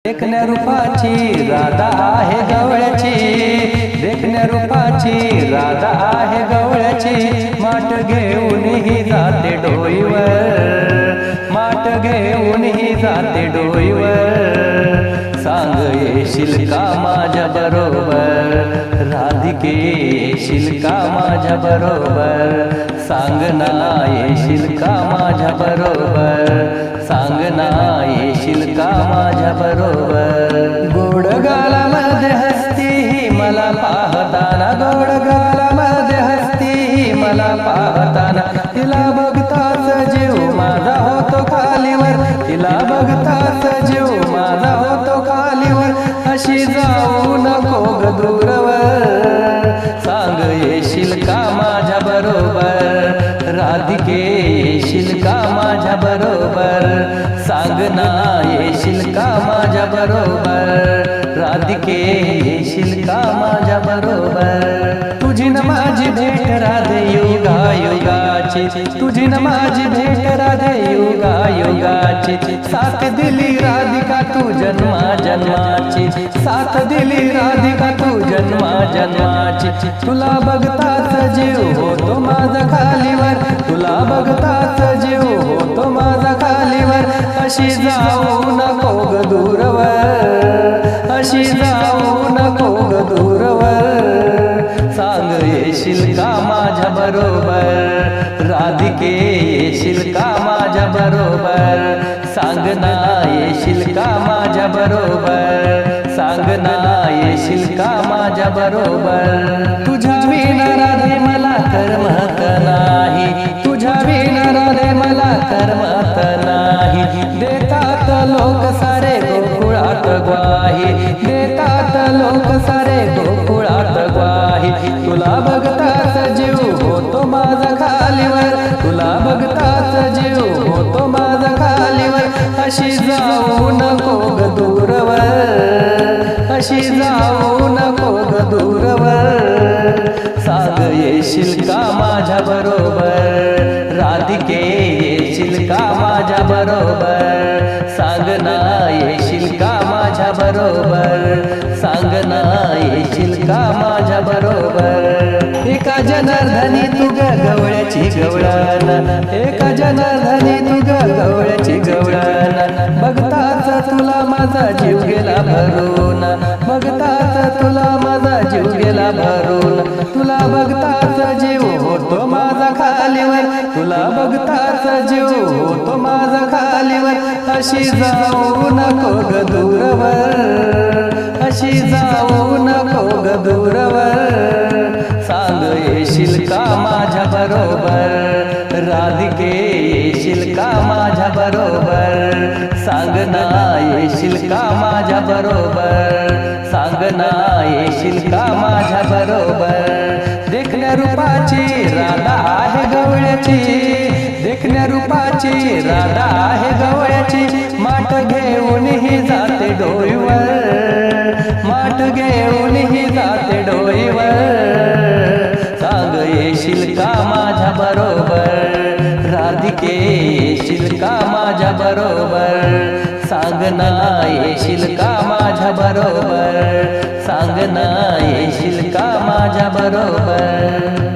देखण्या रूपाची राधा आहे गवळ्याची, देखण्या रूपाची राधा आहे गवळ्याची, माठ घेऊन ही जाते डोईवर, माठ घेऊन ही जाते डोईवर। सांग येशील का माझ्या बरोबर, राधिके येशील का माझ्या बरोबर, सांग ना येशील का माझ्या बरोबर, सांग ना येशील का माझ्या बरोबर। गोड गालामध्ये हसती ही मला पाहताना, गोड गालामध्ये हसती ही मला पाहताना, तिला बघताच जीव माझा होतो खालीवर, तिला बघताच जीव माझा होतो खालीवर। अशी जाऊ नको ग दूरवर, सांग येशील का माझ्या बरोबर, राधिके येशील का माझ्या बरोबर, सांग ना येशील का माझ्या बरोबर, राधिके येशील का माझ्या बरोबर। तुझी न माझी भेट राधे युगायुगाची, तुझी न माझी भेट राधे युगायुगाची, साथ दिली राधिका तू जन्मा जन्माची, साथ दिली राधिका तू जन्मा जन्माची। तुला बघताच जीव होतो माझा खालीवर, तुला बघताच जीव होतो माझा खालीवर। अशी जाऊ नको ग दूरवर, अशी जाऊ नको ग दूरवर, सांग येशील का माझ्या बरोबर, राधिके येशील का माझ्या बरोबर, सांग ना येशील का माझ्या बरोबर, सांग ना येशील का माझ्या बरोबर। तुझ्या विना राधे मला करमत नाही, तुझ्या विना राधे मला करमत नाही, देतात लोक सारे गोकुळात ग्वाही, देतात लोक सारे गोकुळात ग्वाही। तुला बघताच जीव होतो माझा खालीवर, तुला बघताच जीव होतो माझा खालीवर। अशी जाऊ नको ग दूरवर, अशी जाऊ नको ग दूरवर, सांग येशील का माझ्या बरोबर, राधिके येशील का माझ्या बरोबर, सांग ना येशील का माझ्या बरोबर, सांग ना येशील का माझ्या बरोबर। एका जनार्दनी तू ग गवळ्याची गवळण, एका जनार्दनी तू ग गवळ्याची गवळण, बघताच तुला माझा जीव गेला भरून, बघताच तुला माझा जीव गेला भरून। तुला बघताच जीव होतो माझा खालीवर, तुला बघताच जीव होतो माझा खालीवर। अशी जाऊ नको ग दूरवर, अशी जाऊ नको ग दूरवर, सांग येशील का माझ्या बरोबर, राधिके येशील का माझ्या बरोबर, सांग ना येशील का माझ्या बरोबर, सांग ना येशील का माझ्या बरोबर। देखण्या रूपाची राधा आहे गवळ्याची, देखण्या रूपाची राधा आहे गवळ्याची, माठ घेऊन ही जाते डोईवर, माठ घेऊन ही जाते डोईवर। सांग येशील का माझ्या बरोबर, राधिके येशील का माझ्या बरोबर, सांग ना येशील का माझ्या बरोबर, सांग ना येशील का माझ्या बरोबर।